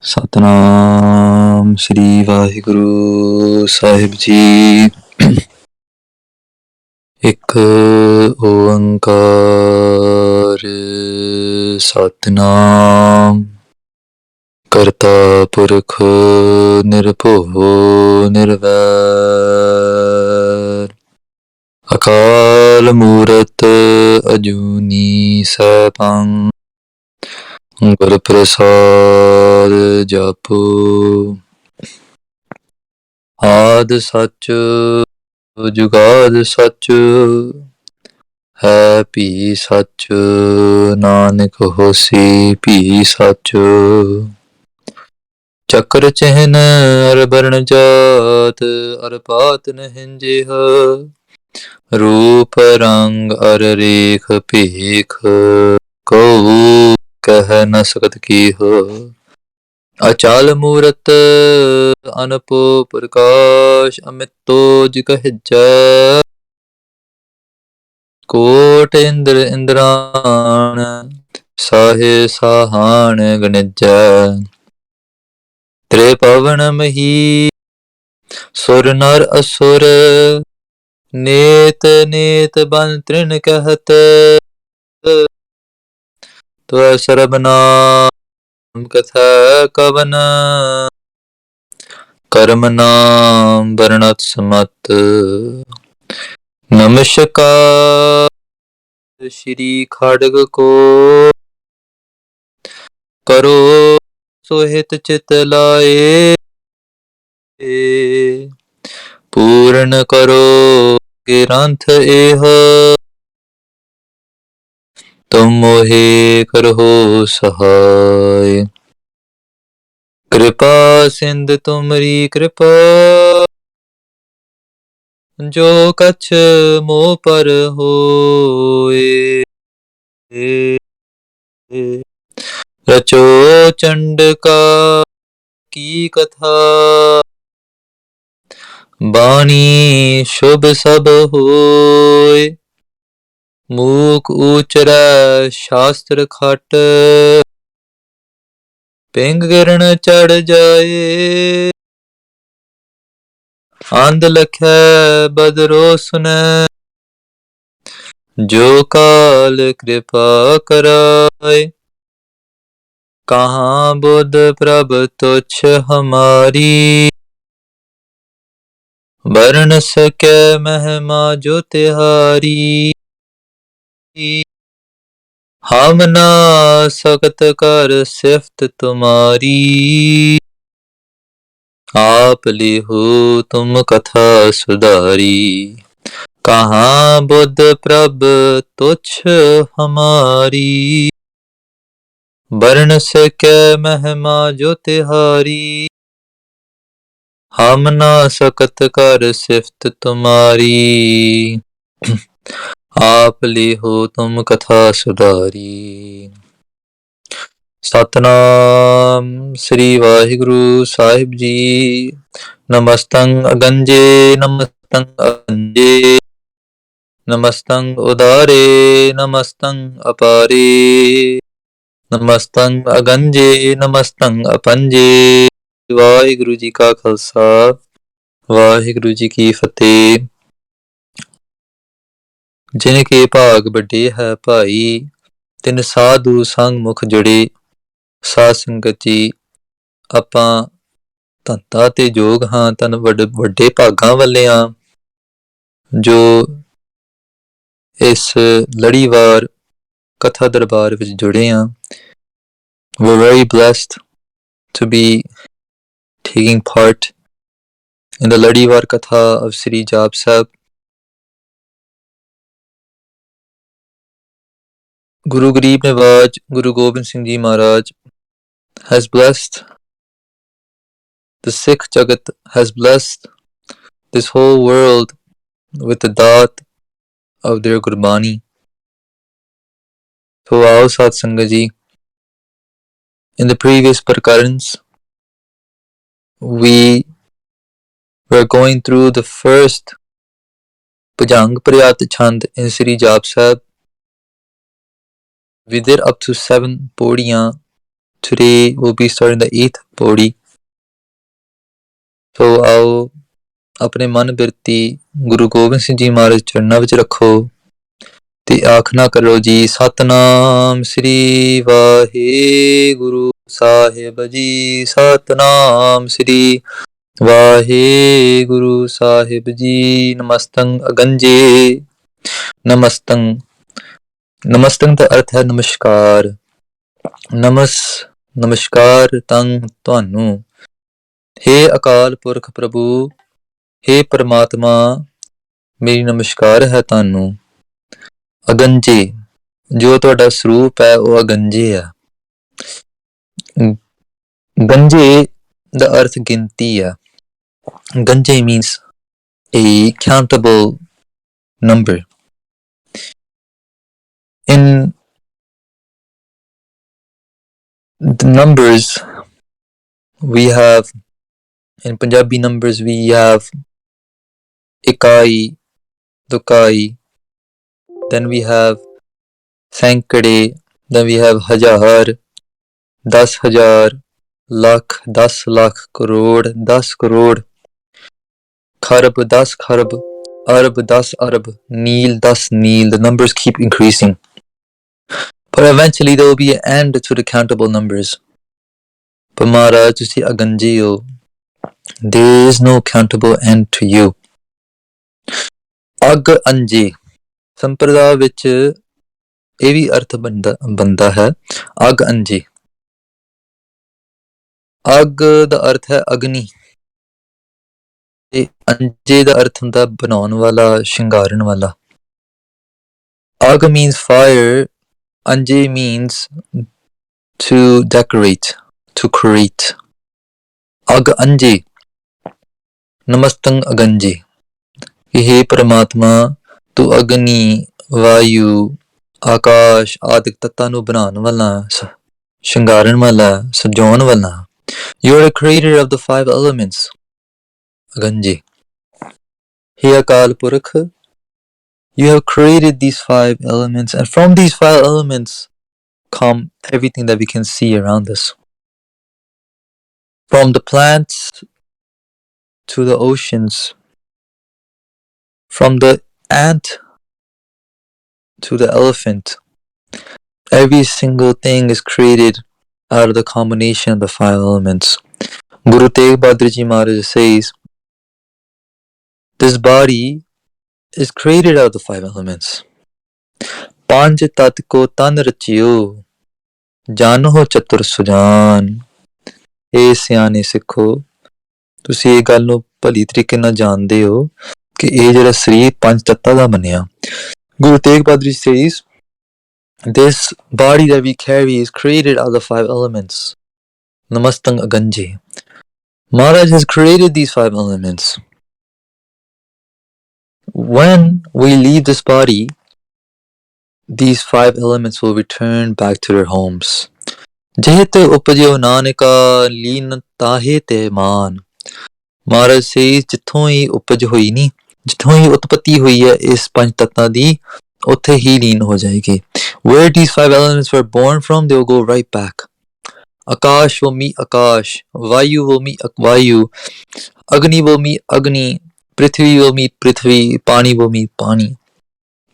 ਸਤਨਾਮ ਸ੍ਰੀ ਵਾਹਿਗੁਰੂ ਸਾਹਿਬ ਜੀ। ਇੱਕ ਓੰਕਾਰ ਸਤਨਾਮ ਕਰਤਾ ਪੁਰਖ ਨਿਰਭਉ ਨਿਰਵੈਰ ਅਕਾਲ ਮੂਰਤ ਅਜੂਨੀ ਸੈਭੰ ਗੁਰ ਪ੍ਰਸਾਦ ਜਾਪੋ। ਆਦਿ ਸੱਚ ਜੁਗਾਦ ਸੱਚ ਹੈ ਭੀ ਸੱਚ ਨਾਨਕ ਹੋਸੀ ਭੀ ਸੱਚ। ਚੱਕਰ ਚਿਹਨ ਅਰ ਬਰਨ ਜਾਤ ਅਰ ਪਾਤ ਨਹਿੰਜਿਹ ਰੂਪ ਰੰਗ ਅਰ ਰੇਖ ਭੇਖ ਕਉ ਕਹਿ ਨ ਸਕਤ ਕੀਹ। ਅਚਲ ਮੂਰਤ ਅਨਪ ਪ੍ਰਕਾਸ਼ ਅਮਿਤੋ ਜਿ ਕਹਿਜੈ ਕੋਟ ਇੰਦਰ ਇੰਦਰਾਣ ਸਾਹਿ ਸਾਹਾਣ ਗਣਿਜੈ। ਤ੍ਰਿਭਵਨ ਮਹੀ ਸੁਰ ਨਰ ਅਸੁਰ ਨੇਤ ਨੇਤ ਬਨ ਤ੍ਰਿਣ ਕਹਿਤ ਤੁਅ ਸਰਬ ਨਾਮ ਕਥੈ ਕਵਨ ਕਰਮ ਨਾਮ ਵਰਣਤ ਸਮਤ। ਨਮਸਕਾਰ ਸ਼੍ਰੀ ਖੜਗ ਕੋ ਕਰੋ ਸੋਹਿਤ ਚਿਤ ਲਾਏ ਪੂਰਨ ਕਰੋ ਗ੍ਰੰਥ ਇਹ ਤੁਮ ਮੋਹਿ ਕਰਹੁ ਸਹਾਇ। ਕਿਰਪਾ ਸਿੰਧ ਤੁਮਰੀ ਕਿਰਪਾ ਜੋ ਕਛ ਮੋਹ ਪਰ ਹੋਏ। ਰਚੋ ਚੰਡਕਾ ਕੀ ਕਥਾ ਬਾਣੀ ਸ਼ੁਭ ਸਭ ਹੋਏ। ਮੂਕ ਉਚਰੈ ਸ਼ਾਸਤਰ ਖਟ ਪਿੰਗ ਗਿਰਨ ਚੜ ਜਾਏ। ਅੰਧ ਲਖੈ ਬਦਰੋ ਸੁਨੈ ਜੋ ਕਾਲ ਕਿਰਪਾ ਕਰਾਏ। ਕਹਾਂ ਬੁੱਧ ਪ੍ਰਭ ਤੁਛ ਹਮਾਰੀ ਬਰਨ ਸਕੈ ਮਹਿਮਾ ਜੋ ਤਿਹਾਰੀ। ਹਮ ਨਾ ਸਕਤ ਕਰ ਸਿਫਤ ਤੁਮਾਰੀ ਆਪ ਲਿਹੋ ਤੁਮ ਕਥਾ ਸੁਧਾਰੀ। ਕਹਾਂ ਬੁੱਧ ਪ੍ਰਭ ਤੁਛ ਹਮਾਰੀ ਬਰਨ ਸਕੈ ਮਹਿਮਾ ਜੋ ਤਿਹਾਰੀ। ਹਮ ਨਾ ਸਕਤ ਕਰ ਸਿਫਤ ਤੁਮਾਰੀ ਆਪ ਲਿਹੋ ਤੁਮ ਕਥਾ ਸੁਧਾਰੀ। ਸਤਨਾਮ ਸ੍ਰੀ ਵਾਹਿਗੁਰੂ ਸਾਹਿਬ ਜੀ। ਨਮਸਤੰ ਅਗੰਜੇ ਨਮਸਤੰ ਅਗੰਜੇ ਨਮਸਤੰ ਉਦਾਰੇ ਨਮਸਤੰ ਅਪਾਰੇ ਨਮਸਤੰ ਅਗੰਜੇ ਨਮਸਤੰ ਅਪੰਜੇ। ਵਾਹਿਗੁਰੂ ਜੀ ਕਾ ਖਾਲਸਾ ਵਾਹਿਗੁਰੂ ਜੀ ਕੀ ਫਤਿਹ। ਜਿਨ ਕੇ ਭਾਗ ਵੱਡੇ ਹੈ ਭਾਈ ਤਿਨ ਸਾਧੂ ਸੰਗ ਮੁਖ ਜੁੜੇ। ਸਾਧ ਸੰਗਤ ਜੀ, ਆਪਾਂ ਧੰਦਾ ਤੇ ਯੋਗ ਹਾਂ, ਤਨ ਵੱਡੇ ਭਾਗਾਂ ਵਾਲੇ ਹਾਂ ਜੋ ਇਸ ਲੜੀਵਾਰ ਕਥਾ ਦਰਬਾਰ ਵਿੱਚ ਜੁੜੇ ਹਾਂ। We're very blessed to be taking part in the Ladivar Katha of Sri Jaap Sahib. Guru Garib Nawaz, Guru Gobind Singh Ji Maharaj has blessed the Sikh Jagat, has blessed this whole world with the daat of their Gurbani. So aao Sat Sangat Ji, in the previous prakarans we were going through the first Bhajang Priyat Chand in Sri Jaap Sahib. We did up to 7 podiyan Today we'll be starting the 8th pauri. So आओ अपने मन बिरती गुरु गोबिंद सिंह जी महाराज चरणा विच रखो ते आखना करो जी सतनाम श्री वाहेगुरु साहिब जी सतनाम श्री वाहेगुरु साहिब जी नमस्तंग अगंजे नमस्तंग नमस्तंग का अर्थ है नमस्कार नमस्कार तंग ਤੁਹਾਨੂੰ हे अकाल पुरख प्रभु हे परमात्मा मेरी नमस्कार है ਤੁਹਾਨੂੰ ਅਗੰਜੇ ਜੋ ਤੁਹਾਡਾ ਸਰੂਪ ਹੈ ਉਹ ਅਗੰਜੇ ਹੈ ਗੰਜੇ ਦਾ ਅਰਥ ਗਿਣਤੀ ਹੈ ਗੰਜੇ means a countable number in the numbers we have in Punjabi numbers we have ikai dukai then we have सैकड़े then we have हजार 10,000 लाख 10 लाख करोड़ 10 करोड़ खरब 10 खरब अरब 10 अरब नील 10 नील the numbers keep increasing but eventually there will be an end to the countable numbers but Maharaj ਤੁਸੀਂ ਅਗੰਜੇ ਹੋ there is no countable end to you ਅਗ ਅੰਜੇ ਸੰਪਰਦਾ ਵਿੱਚ ਇਹ ਵੀ ਅਰਥ ਬਣਦਾ ਹੈ ਅਗ ਅੰਜੇ ਅਗ ਦਾ ਅਰਥ ਹੈ ਅਗਨੀ ਤੇ ਅੰਜੇ ਦਾ ਅਰਥ ਹੁੰਦਾ ਬਣਾਉਣ ਵਾਲਾ ਸ਼ਿੰਗਾਰਨ ਵਾਲਾ ਅਗ means fire anje means to decorate to create ਅਗ ਅੰਜੇ ਨਮਸਤੰਗ ਅਗੰਜੇ हे परमात्मा तू अग्नि वायु आकाश आदि तत्तां ਨੂੰ ਬਣਾਉਣ ਵਾਲਾ ਸ਼ਿੰਗਾਰਨ ਵਾਲਾ ਸਜਾਉਣ ਵਾਲਾ you are the creator of the 5 elements ਅਗੰਜੇ hey Akal Purakh you have created these 5 elements and from these 5 elements come everything that we can see around us from the plants to the oceans from the ant to the elephant every single thing is created out of the combination of the 5 elements Guru Tegh Bahadur Ji Maharaj says this body is created out of the 5 elements ਪੰਜ ਤਤ ਕੋ ਤਨ ਰਚਿਓ ਜਾਨੋ ਚਤੁਰ ਸੁਜਾਨ ਇਹ ਸਿਆਣੇ ਸਿੱਖੋ ਤੁਸੀਂ ਇਹ ਗੱਲ ਨੂੰ ਭਲੀ ਤਰੀਕੇ ਨਾਲ ਜਾਣਦੇ ਹੋ ਕਿ ਇਹ ਜਿਹੜਾ ਸਰੀਰ ਪੰਜ ਤੱਤਾਂ ਦਾ ਬਣਿਆ Guru Tegh Bahadur Ji says this body that we carry is created out of the 5 elements Namastang Aganje Maharaj has created these 5 elements when we leave this body these 5 elements will return back to their homes Jehte upajyo nanika ਲੀਨ ਤਾਹੇ ਤੇ ਮਾਨ Maharaj says ਜਿੱਥੋਂ ਹੀ ਉਪਜ ਹੋਈ ਨਹੀਂ ਜਿੱਥੋਂ ਹੀ ਉਤਪਤੀ ਹੋਈ ਹੈ ਇਸ ਪੰਜ ਤੱਤਾਂ ਦੀ ਉੱਥੇ ਹੀ ਲੀਨ ਹੋ ਜਾਏਗੀ where these 5 elements were born from they will go right back Akash will meet Akash Vayu will meet Vayu Agni will meet Agni Prithvi will meet Prithvi Pani will meet Pani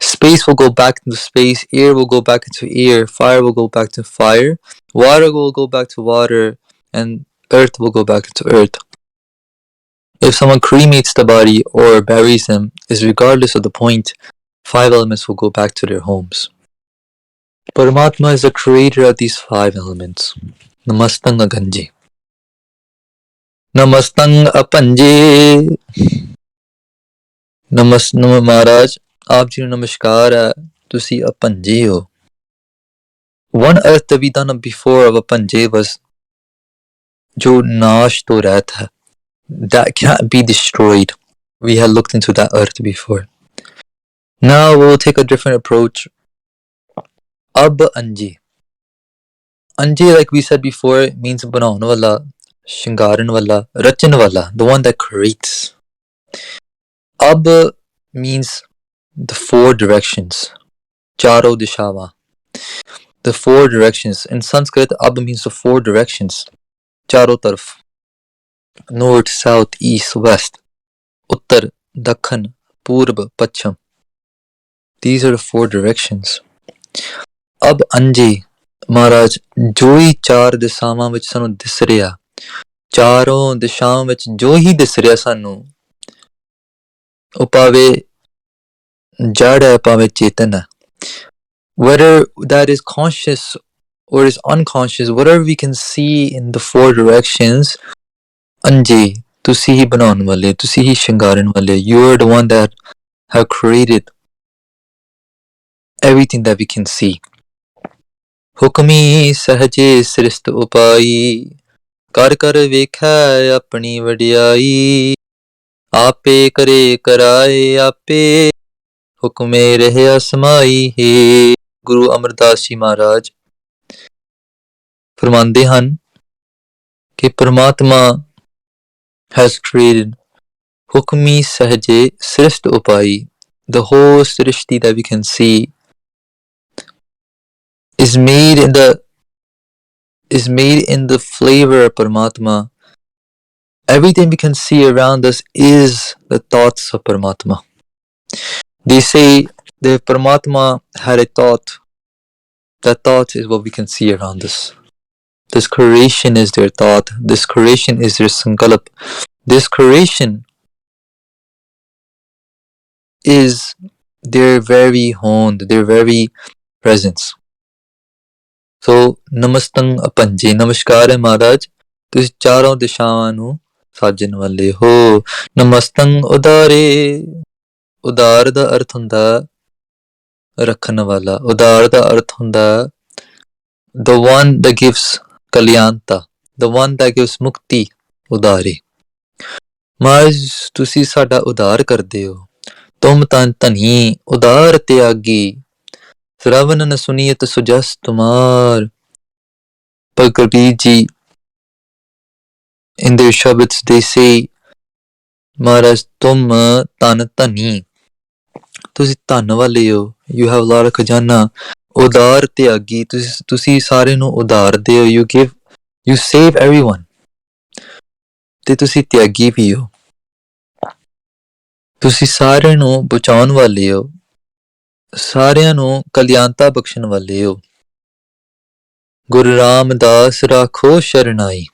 Space will go back into space air will go back into air fire will go back to fire water will go back to water and earth will go back into earth If someone cremates the body or buries them, is regardless of the point, 5 elements will go back to their homes. Paramatma is the creator of these 5 elements. Namastang Aganje. Namastang Apanje. Maharaj, aap ji nu namaskar hai. Tusi Apanje ho. One earth that we done before of Apanje was jo naash to rehat hai. That can't be destroyed. We had looked into that earth before. Now we'll take a different approach. Ab Anje. Anje, like we said before, means banaun wala, shingaran wala, rachan wala, the one that creates. Ab means the 4 directions. Charo Dishava. The four directions. In Sanskrit, ab means the four directions. Charo tarf. North, south, east, west. Uttar, Dakhan, Purb, Pacham. These are the four directions. Ab anje, Maharaj, ਜੋ ਹੀ ਚਾਰ ਦਿਸ਼ਾਵਾਂ ਵਿੱਚ ਸਾਨੂੰ ਦਿਸ ਰਿਹਾ, ਚਾਰੋਂ ਦਿਸ਼ਾਵਾਂ ਵਿੱਚ ਜੋ ਹੀ ਦਿਸ ਰਿਹਾ ਸਾਨੂੰ, ਉਹ ਭਾਵੇਂ ਜੜ ਹੈ ਭਾਵੇਂ ਚੇਤਨ ਹੈ, whether that is conscious or is unconscious, whatever we can see in the four directions, anje, ਤੁਸੀਂ ਹੀ ਬਣਾਉਣ ਵਾਲੇ, ਤੁਸੀਂ ਹੀ ਸ਼ਿੰਗਾਰਨ ਵਾਲੇ. You are the one that have created everything that we can see. ਹੁਕਮੀ ਸਹਜੇ ਸ੍ਰਿਸ਼ਟ ਉਪਾਈ, ਕਰ ਕਰ ਵੇਖੈ ਆਪਣੀ ਵਡਿਆਈ, ਆਪੇ ਕਰੇ ਕਰਾਏ ਆਪੇ, ਹੁਕਮੇ ਰਹਿਆ ਸਮਾਈ ਹੈ. ਗੁਰੂ ਅਮਰਦਾਸ ਜੀ ਮਹਾਰਾਜ ਫਰਮਾਉਂਦੇ ਹਨ ਕਿ ਪਰਮਾਤਮਾ has created Hukmi ਸਹਜੇ Srisht ਉਪਾਈ. The whole ਸ੍ਰਿਸ਼ਟੀ that we can see is made in the flavor of Paramatma. Everything we can see around us is the thoughts of Paramatma. They say that if Paramatma had a thought, that thought is what we can see around us. This creation is their thought. This creation is their sankalp. This creation is their very home, their very presence. So, ਨਮਸਤੰ ਅਪੰਜੇ, ਨਮਸਕਾਰ ਹੈ ਮਹਾਰਾਜ, ਤੁਸੀਂ ਚਾਰੋਂ ਦਿਸ਼ਾਵਾਂ ਨੂੰ ਸਾਜਣ ਵਾਲੇ ਹੋ. ਨਮਸਤੰ ਉਦਾਰੇ, ਉਦਾਰ ਦਾ ਅਰਥ ਹੁੰਦਾ ਰੱਖਣ ਵਾਲਾ. ਉਦਾਰ ਦਾ ਅਰਥ ਹੁੰਦਾ the one that gives ਕਲਿਆਣਤਾ, the one that gives ਮੁਕਤੀ. ਉਦਾਰੇ, ਮਹਾਰਾਜ ਤੁਸੀਂ ਸਾਡਾ ਉਦਾਰ ਕਰਦੇ ਹੋ. ਤੁਮ ਤਾਂ ਧਨੀ ਉਦਾਰ ਤਿਆਗੀ, ਸ਼ਰਵਨ ਨ ਸੁਨੀਅਤ ਸੁਜਸ ਤੁਮਾਰ. ਪਰ Kabir ji in their shabads they say, ਮਹਾਰਾਜ ਤੁਮ ਧਨ ਧਨੀ, ਤੁਸੀਂ ਧਨ ਵਾਲੇ ਹੋ. You have a lot of ਖਜ਼ਾਨਾ. ਉਦਾਰ ਤਿਆਗੀ, ਤੁਸੀਂ ਸਾਰੇ ਨੂੰ ਉਦਾਰਦੇ ਹੋ. You save everyone. ਤੇ ਤੁਸੀਂ ਤਿਆਗੀ ਵੀ ਹੋ. ਤੁਸੀਂ ਸਾਰਿਆਂ ਨੂੰ ਬਚਾਉਣ ਵਾਲੇ ਹੋ, ਸਾਰਿਆਂ ਨੂੰ ਕਲਿਆਣਤਾ ਬਖਸ਼ਣ ਵਾਲੇ ਹੋ. ਗੁਰੂ ਰਾਮਦਾਸ ਰਾਖੋ ਸ਼ਰਨਾਈ,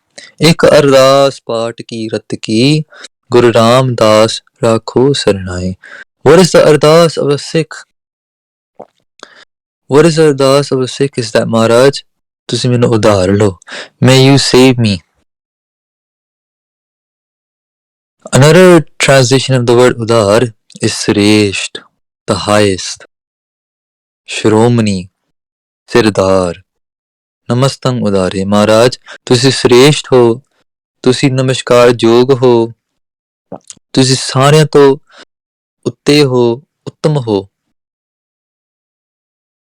ਇੱਕ ਅਰਦਾਸ ਪਾਠ ਕੀ ਰਤ ਕੀ, Guru Ramdas ਰਾਖੋ ਸ਼ਰਨਾਈ. What is the ardas of a Sikh? What is the ardas of a Sikh is that Maharaj, ਤੁਸੀਂ ਮੈਨੂੰ ਉਧਾਰ ਲਓ. May you save me. Another translation of the word udar is Sresht, the highest. Shromani, Sirdar. Namastang udare. Maharaj, ਤੁਸੀਂ ਸ੍ਰੇਸ਼ਟ ਹੋ, ਤੁਸੀਂ ਨਮਸਕਾਰ ਯੋਗ ਹੋ, ਤੁਸੀਂ ਸਾਰਿਆਂ ਤੋਂ ਉੱਤੇ ਹੋ, ਉੱਤਮ ਹੋ.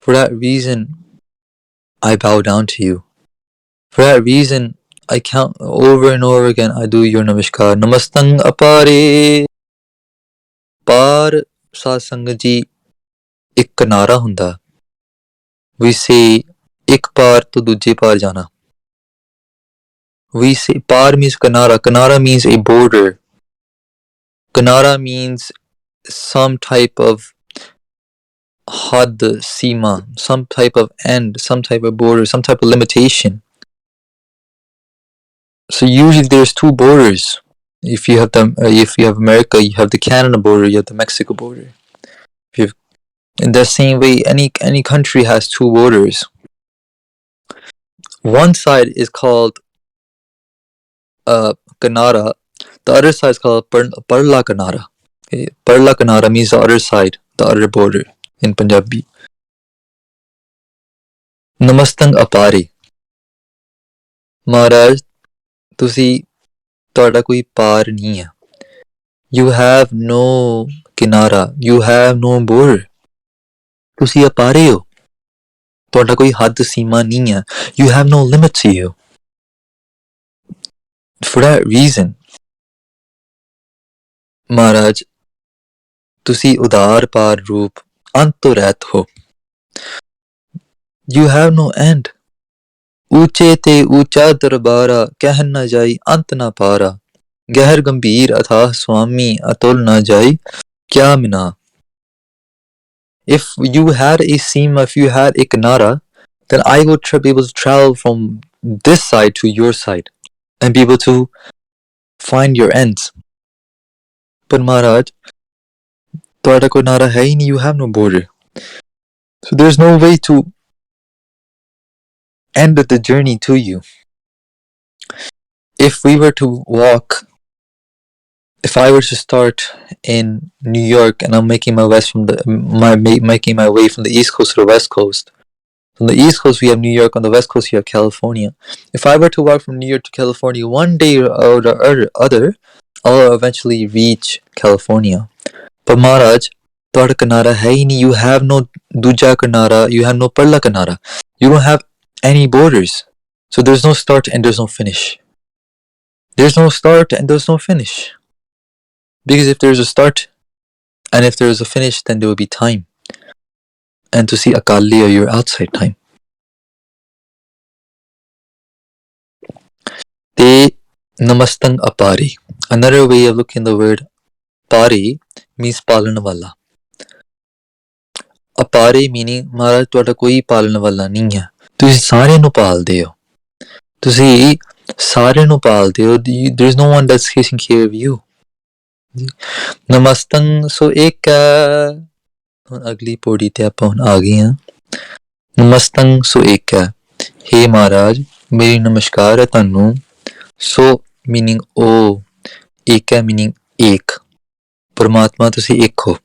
For that reason, I bow down to you. For that reason, I count over and over again, I do your namaskar. Namastang apare. Par ਸਾਧ ਸੰਗਤ ਜੀ ਇੱਕ ਕਿਨਾਰਾ ਹੁੰਦਾ. We say ਇੱਕ ਪਾਰ ਤੋਂ ਦੂਜੇ ਪਾਰ ਜਾਣਾ. We say par means ਕਿਨਾਰਾ. ਕਿਨਾਰਾ means a border. Kinara means some type of had, sima, some type of end, some type of border, some type of limitation. So usually there's two borders. If you have America, you have the Canada border, you have the Mexico border. In the same way, any country has two borders. One side is called Kanara. The other side is called Parla Kanara. Okay? Parla Kanara means the other side, the other border in Punjabi. Namastang apare. Maharaj, ਤੁਸੀਂ ਤੁਹਾਡਾ ਕੋਈ ਪਾਰ ਨਹੀਂ ਹੈ. You have no ਕਿਨਾਰਾ. You have no border. ਤੁਸੀਂ ਅਪਾਰੇ ਹੋ. ਤੁਹਾਡਾ ਕੋਈ ਹੱਦ ਸੀਮਾ ਨਹੀਂ ਹੈ. You have no limit to you. For that reason, ਮਹਾਰਾਜ ਤੁਸੀਂ ਉਦਾਰ ਪਾਰ ਰੂਪ ਅੰਤ ਤੋਂ ਰਹਿਤ ਹੋ. You have no end. ऊंचे ते ऊंचा दरबारा कह न जाई अंत न पारा गहर गंभीर अथाह स्वामी अतुल न जाई क्या मिना. If you had a seam, if you had a kanara, then I would be able to travel from this side to your side and be able to find your ends. But Maharaj, ਤੁਹਾਡਾ ਕੋਈ ਨਾਰਾ ਹੈ ਹੀ ਨਹੀਂ, you have no border. So there's no way to end the journey to you. If we were to walk, if I were to start in New York and I'm making my making my way from the East Coast to the West Coast. From the East Coast we have New York, on the West Coast you have California. If I were to walk from New York to California, one day or the other, I'll eventually reach California. But Maharaj, ਤੁਹਾਡਾ ਕਿਨਾਰਾ ਹੈ ਹੀ ਨਹੀਂ. You have no ਦੂਜਾ ਕਿਨਾਰਾ, you have no ਪਰਲਾ ਕਿਨਾਰਾ. You don't have any borders. So there's no start and there's no finish. There's no start and there's no finish. Because if there's a start and if there's a finish, then there will be time. And to see Akali, you're outside time. Te namastang apari. Another way of looking at the word pari means palan wala. Apare meaning Maharaj ਤੁਹਾਡਾ ਕੋਈ ਪਾਲਣ ਵਾਲਾ ਨਹੀਂ ਹੈ. ਤੁਸੀਂ ਸਾਰਿਆਂ ਨੂੰ ਪਾਲਦੇ ਹੋ. ਤੁਸੀਂ ਸਾਰਿਆਂ ਨੂੰ ਪਾਲਦੇ ਹੋ. There is no one that's taking care of you. ਨਮਸਤੰ ਸੋ ਇੱਕ ਹੁਣ ਅਗਲੀ ਪੌੜੀ ਤੇ ਆਪਾਂ ਹੁਣ ਆ ਗਏ ਹਾਂ. ਨਮਸਤੰ ਸੋ ਇੱਕ ਹੈ. ਹੇ ਮਹਾਰਾਜ ਮੇਰੀ ਨਮਸਕਾਰ ਹੈ ਤੁਹਾਨੂੰ. ਸੋ meaning ਉਹ, ਇੱਕ ਹੈ meaning ਇੱਕ. ਪਰਮਾਤਮਾ ਤੁਸੀਂ ਇੱਕ ਹੋ.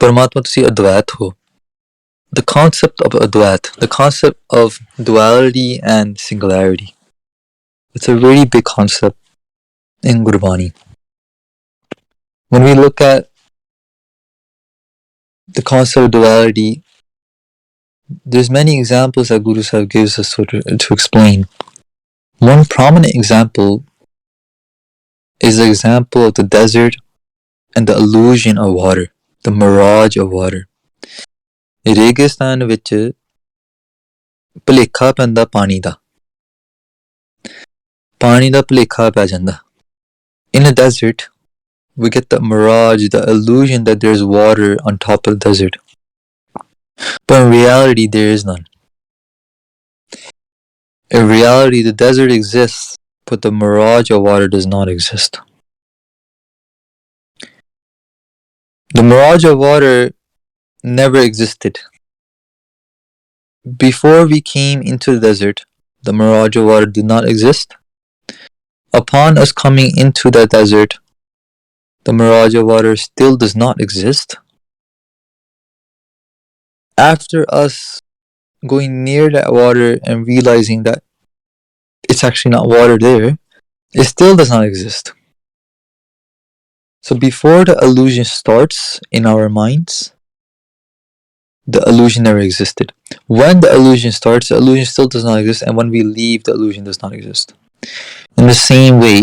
Paramatma ਤੁਸੀਂ Advait ho. The concept of Advait, the concept of duality and singularity. It's a very big concept in Gurbani. When we look at the concept of duality, there's many examples that Guru Sahib gives us to explain. One prominent example is the example of the desert and the illusion of water. The mirage of water. ਰੇਗਿਸਤਾਨ ਵਿੱਚ ਭੁਲੇਖਾ ਪੈਂਦਾ ਪਾਣੀ ਦਾ. ਪਾਣੀ ਦਾ ਭੁਲੇਖਾ ਪੈ ਜਾਂਦਾ. In a desert, we get the mirage, the illusion that there's water on top of the desert. But in reality, there is none. In reality, the desert exists, but the mirage of water does not exist. The mirage of water never existed. Before we came into the desert, the mirage of water did not exist. Upon us coming into the desert, the mirage of water still does not exist. After us going near that water and realizing that it's actually not water there, it still does not exist. So before the illusion starts in our minds, the illusion never existed. When the illusion starts, the illusion still does not exist, and when we leave, the illusion does not exist. In the same way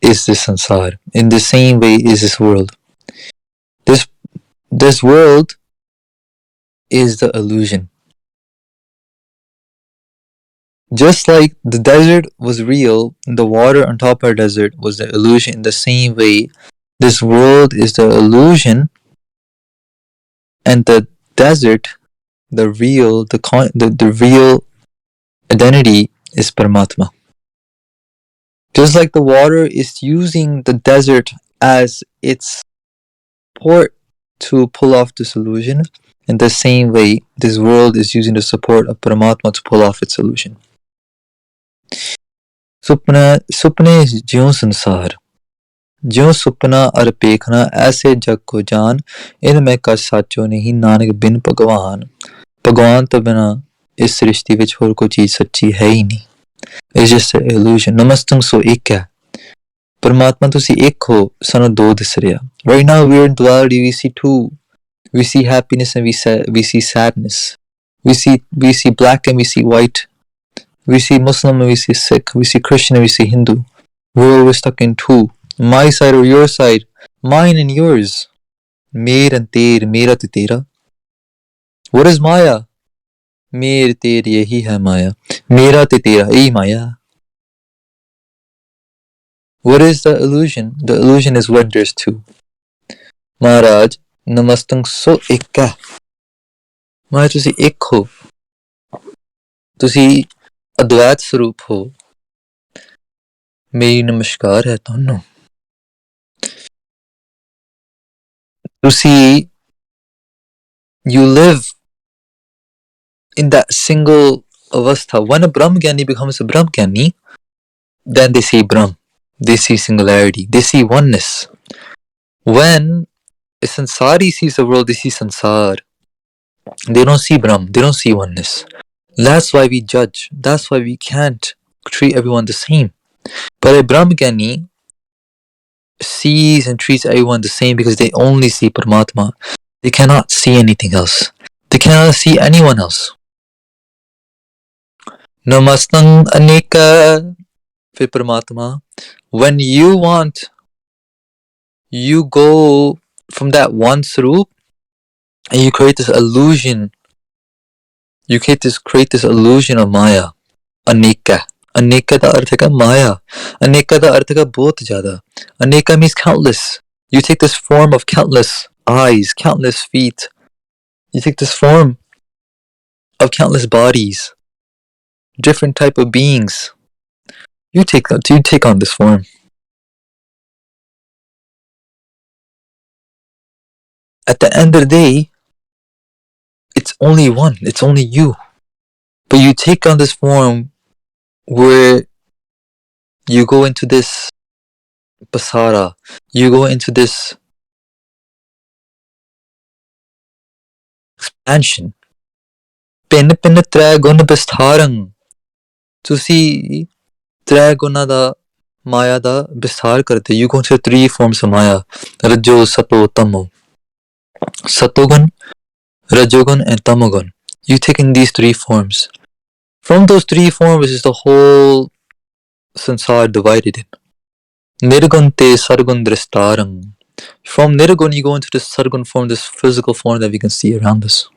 is this sansar. In the same way is this world. This world is the illusion. Just like the desert was real, the water on top of the desert was the illusion. In the same way, this world is the illusion, and the desert, the real identity is Paramatma. Just like the water is using the desert as its support to pull off this illusion, in the same way, this world is using the support of Paramatma to pull off its illusion. सुपने ज्यों संसार, ज्यों सुपना अर पेखना ऐसे जग को जान, इनमें कछ साचो नहीं नानक बिन भगवान. भगवान तो बिना इस सृष्टि विच होर कोई चीज सच्ची है ही नहीं. It's just an illusion. नमस्तंग सो एक है. परमात्मा तुसी एक हो, सानू दो दिस रिया. Right now we're in duality, we see two. We see happiness and we see sadness. We see black and we see white. We see Muslim and we see Sikh. We see Christian and we see Hindu. We're always stuck in two. My side or your side. Mine and yours. Mer and ter, mera te tera. What is Maya? मेर तेर यही है माया, मेरा ते तेरा यही माया. What is the illusion? The illusion is what there's two. Maharaj, namastang so ekka. Maharaj, ਤੁਸੀਂ ਇੱਕ ਹੋ, ਤੁਸੀਂ ਅਦਵੈਤ ਸਰੂਪ ਹੋ. ਮੇਰੀ ਨਮਸਕਾਰ ਹੈ ਤੁਹਾਨੂੰ. ਤੁਸੀਂ you live in that single avastha. When a Brahmgyani becomes a Brahmgyani, then they see Brahm, they see singularity, they see oneness. When a Sansari sees the world, they see Sansar. They don't see Brahm, they don't see oneness. That's why we judge. That's why we can't treat everyone the same. But a Brahmgyani sees and treats everyone the same because they only see Paramatma. They cannot see anything else. They cannot see anyone else. Namastang aneka fi Paramatma. When you want, you go from that one Sarup and you create this illusion. You create this illusion of Maya. Aneka. Aneka da arth hai Maya. Aneka da arth hai bahut zyada. Aneka means countless. You take this form of countless eyes, countless feet. You take this form of countless bodies, different type of beings. You take on this form. At the end of the day, it's only one. It's only you. But you take on this form where you go into this basara. You go into this expansion. Pin pin tre gun bistharang. Tusi tre guna da Maya da bisthar karte. You go into 3 forms of Maya. Rajo, Sato, Tamo. Satogun, Rajogun and Tamogun. You take in these 3 forms. From those 3 forms is the whole sansar divided in. Nirgun te sargun dristarang. From Nirgun you go into this sargun form, this physical form that we can see around us.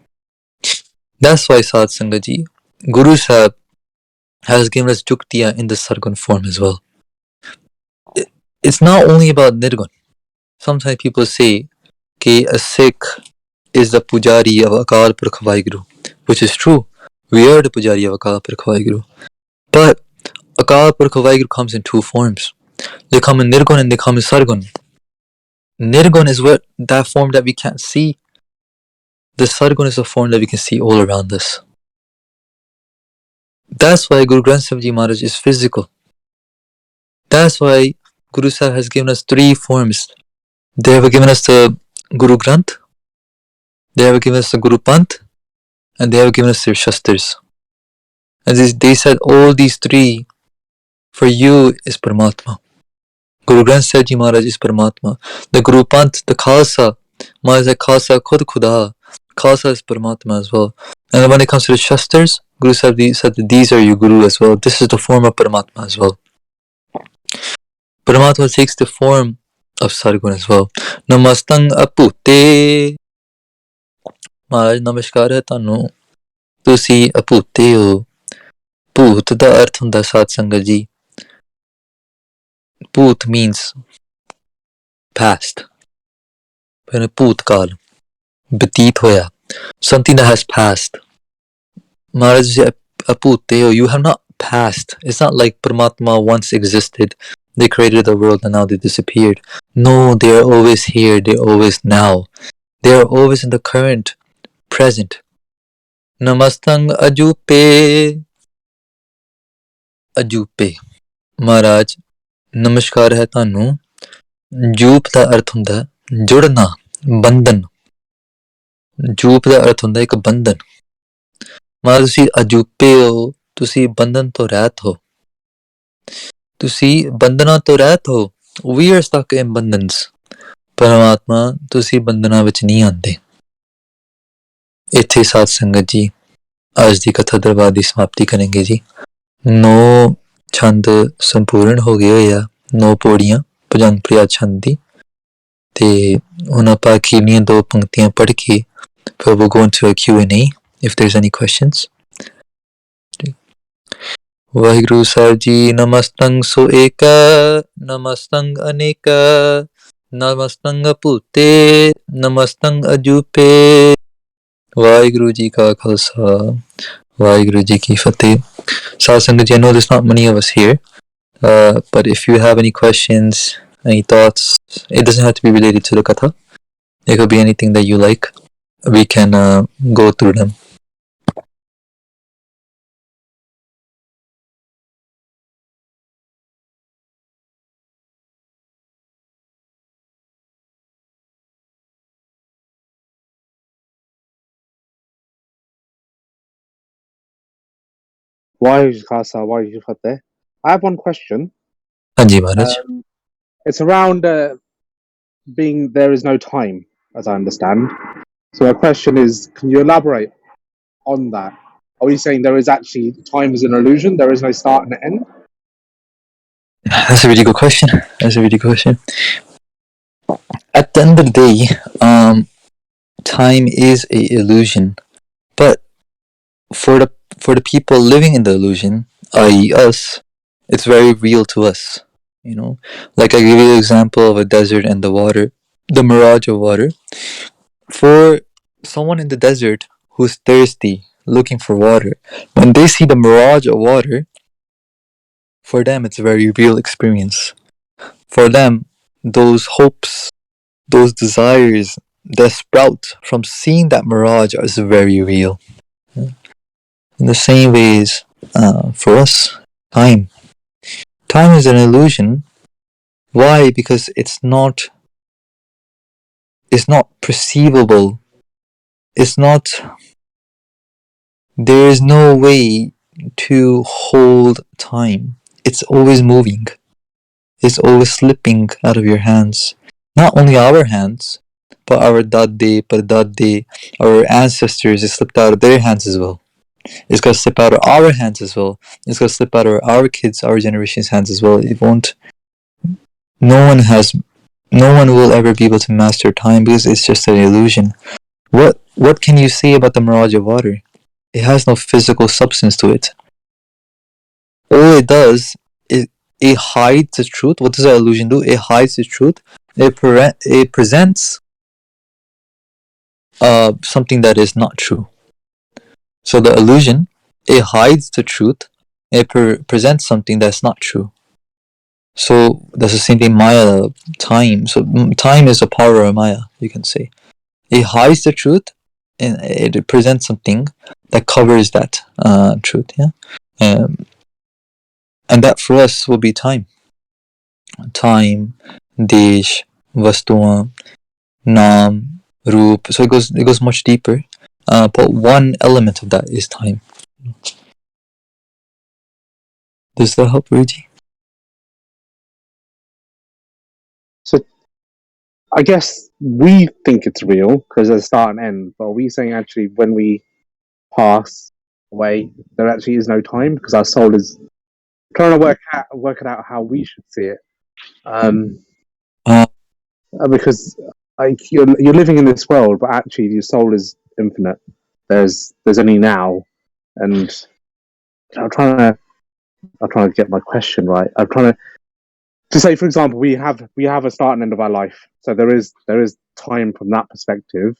That's why Sad Sangaji, Guru Sahib has given us Juktiya in the sargun form as well. It's not only about Nirgun. Sometimes people say that a Sikh is the Pujari of Akal Purkh Vaheguru, which is true. We are the Pujari of Akal Purkh Vaheguru. But Akal Purkh Vaheguru comes in 2 forms. They come in Nirgun and they come in Sargun. Nirgun is what that form that we can't see. The Sargun is a form that we can see all around us. That's why Guru Granth Sahib Ji Maharaj is physical. That's why Guru Sahib has given us 3 forms. They have given us the Guru Granth, they have given us the Guru Panth, and they have given us their Shastras. And they said all these 3 for you is Paramatma. Guru Granth Sahib Ji Maharaj is Paramatma. The Guru Panth, the Khalsa, Maharaj said Khalsa Khud Khuda. Khalsa is Paramatma as well. And when it comes to the Shastras, Guru Sahib said that these are your Guru as well. This is the form of Paramatma as well. Paramatma takes the form of Sargun as well. Namastang apute. Maharaj namaskar hai tanu. Tusi apute ho. Put da arth hunda Sad Sangat ji. Put means past. Putkal. Betit hoya. Something that has passed. Maharaj ji apute ho. You have not passed. It's not like Paramatma once existed. They created the world and now they disappeared. No, they are always here. They are always now. They are always in the current, present. Namastang ajupe. Ajupe. Maharaj, namaskar hai tanu. Joop da arth hunda judna, bandhan. Joop da arth hunda ek bandhan. Maharaj, tusi ajupe ho. Tusi bandhan to ਰਹਿਤ ਹੋ. ਤੁਸੀਂ ਬੰਧਨਾਂ ਤੋਂ ਰਹਿਤ ਹੋ. We are stuck in bandhans. ਪਰਮਾਤਮਾ ਤੁਸੀਂ ਬੰਧਨਾਂ ਵਿੱਚ ਨਹੀਂ ਆਉਂਦੇ. ਇੱਥੇ ਸਾਧ ਸੰਗਤ ਜੀ ਅੱਜ ਦੀ ਕਥਾ ਦਰਬਾਰ ਦੀ ਸਮਾਪਤੀ ਕਰਾਂਗੇ ਜੀ. 9 ਛੰਦ ਸੰਪੂਰਨ ਹੋ ਗਏ ਹੋਏ ਆ. 9 ਪੌੜੀਆਂ ਭੁਜੰਗ ਪ੍ਰਿਆ ਛੰਦ ਦੀ. ਤੇ ਹੁਣ ਆਪਾਂ ਅਖੀਰਲੀਆਂ 2 ਪੰਕਤੀਆਂ ਪੜ੍ਹ ਕੇ but we'll go into a Q&A if there's any questions. Vaheguru Sahib Ji, Namastang So Eka, Namastang Aneka, Namastang Apute, Namastang Ajupe. Vaheguru Ji Ka Khalsa, Vaheguru Ji Ki Fateh. Sad Sangat Ji, I know there's not many of us here, but if you have any questions, any thoughts, it doesn't have to be related to the Katha. It could be anything that you like. We can go through them. Why Katha? Why Fateh? I have one question. Hanji Maharaj. It's around being there is no time, as I understand. So my question is, can you elaborate on that? Are you saying there is actually time is an illusion? There is no start and end? That's a really good question. At the end of the day, time is a illusion, but for the people living in the illusion, i.e., us, it's very real to us. You know, like I give you the example of a desert and the water, the mirage of water. For someone in the desert who's thirsty, looking for water, when they see the mirage of water, for them it's a very real experience. For them, those hopes, those desires that sprout from seeing that mirage is very real. In the same ways, for us, time. Time is an illusion. Why? Because it's not perceivable. It's not, there is no way to hold time. It's always moving. It's always slipping out of your hands. Not only our hands, but our dadde, pardadde, our ancestors, it slipped out of their hands as well. It's gonna slip out of our hands as well. It's gonna slip out of our kids, our generation's hands as well. It won't. No one has. No one will ever be able to master time because it's just an illusion. What can you say about the mirage of water? It has no physical substance to it. All it does is it hides the truth. What does that illusion do? It hides the truth. It presents something that is not true. So the illusion, it hides the truth. It presents something that's not true. So that's the same thing. Maya, time. So time is a power of Maya. You can say it hides the truth, and it presents something that covers that truth. Yeah, and that for us will be time. Time, desh, vastuan, naam, roop. So it goes much deeper. But one element of that is time. Does that help, Ruji? So I guess we think it's real because there's a start and end, but are we saying actually when we pass away, there actually is no time because our soul is trying to work it out how we should see it? Because like you're living in this world, but actually your soul is infinite. There's only now, and I'm trying to get my question right. I'm trying to say, for example, we have a start and end of our life, so there is time from that perspective.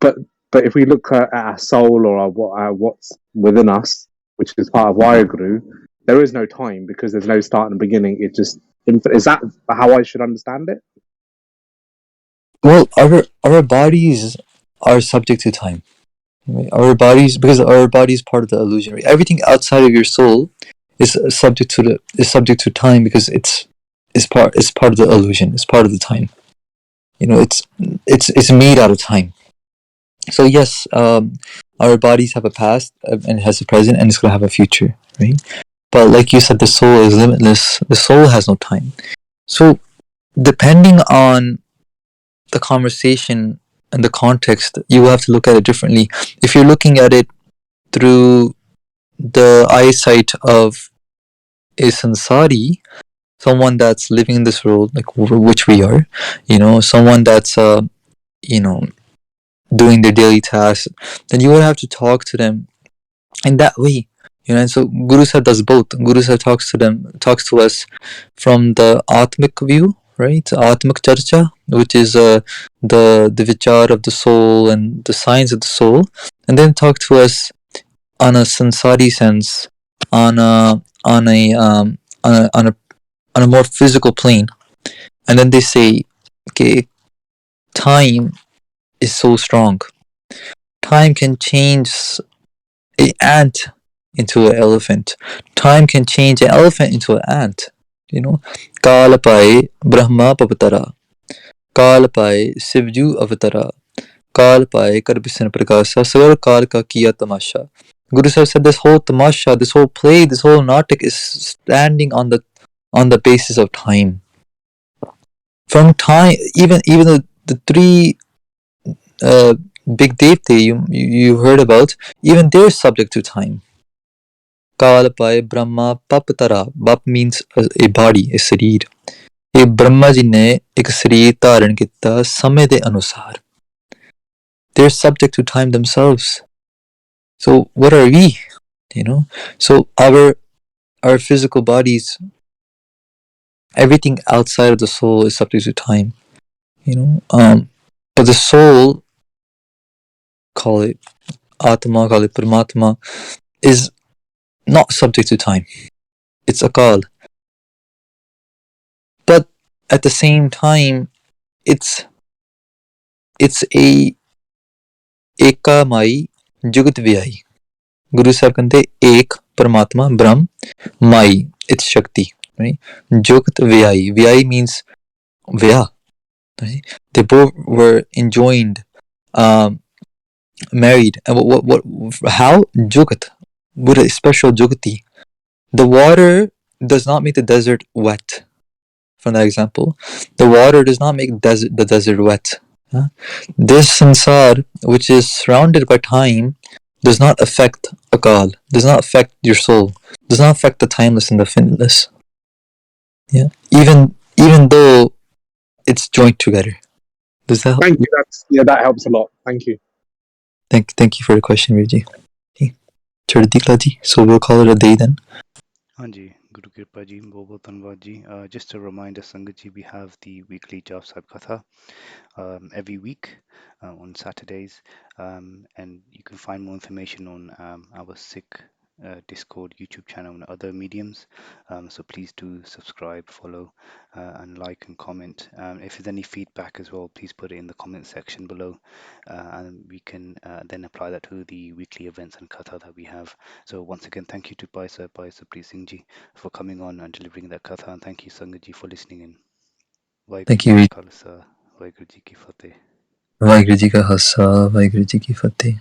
But if we look at our soul or what's within us, which is part of Waheguru, there is no time because there's no start and beginning. It just is that how I should understand it? Well, our bodies are subject to time. Right? Our bodies, because our body is part of the illusion. Right? Everything outside of your soul is subject to time because it's part of the illusion. It's part of the time. You know, it's made out of time. So yes, our bodies have a past and it has a present and it's gonna have a future, right? But like you said, the soul is limitless. The soul has no time. So depending on the conversation and the context, you will have to look at it differently. If you're looking at it through the eyesight of a sansari, someone that's living in this world, like which we are, you know, someone that's you know, doing their daily tasks, then you would have to talk to them in that way. And so Guru Sahib does both. Guru Sahib talks to us from the Atmik view, right? Atmik Charcha, which is the vichar of the soul and the science of the soul, and then talk to us on a sansari sense, on a more physical plane, and then they say, okay, time is so strong. Time can change an ant into an elephant. Time can change an elephant into an ant. Kal paye Brahma pavatara. Kal paye Sivju avatara. Kal paye Karbisan prakasa. Sagar Kal ka kiya tamasha. Guru Sahib said this whole tamasha, this whole play, this whole natak is standing on the basis of time. From time, even the three big devte you heard about, even they're subject to time. काल पाए ब्रह्मा पप तरा. Bap means a body, a शरीर. ये ब्रह्मा जी ने एक शरीर धारण किया समय के अनुसार. They're subject to time themselves. So what are we? So our physical bodies, everything outside of the soul is subject to time. But the soul, call it Atma, call it Paramatma, is not subject to time. It's akal. But at the same time, it's a ekamai jugat vyai. Guru Sahib कहते एक परमात्मा ब्रह्म माई, it's Shakti, right? Jugat vyai. Vyai means Vya, right? They both were enjoined, married. And what how? Jugat, with a special jugati. The water does not make the desert wet. From that example, the water does not make the desert wet. This sansar, which is surrounded by time, does not affect akal, does not affect your soul, does not affect the timeless and the finitless. Yeah, even though it's joined together. Does that help? Thank you. That helps a lot. Thank you. Thank you for the question, Virji. Okay. Chardikla ji. So we'll call it a day then. Hanji, Guru Kirpa ji, Bobo Tanwad ji. Just a reminder, Sangat ji, we have the weekly Jaap Sahib Katha every week on Saturdays, and you can find more information on our Sikh Discord, YouTube channel, and other mediums. So please do subscribe, follow, and like and comment. If there's any feedback as well, please put it in the comment section below, and we can then apply that to the weekly events and katha that we have. So once again, thank you to Bhai Supreet Singh ji for coming on and delivering that katha, and thank you Sangat ji for listening in. Thank Vaheguru you, ji Virji. ka Khalsa, Vaheguru ji ki Fateh. Vaheguru ji ka Khalsa, Vaheguru ji ki Fateh.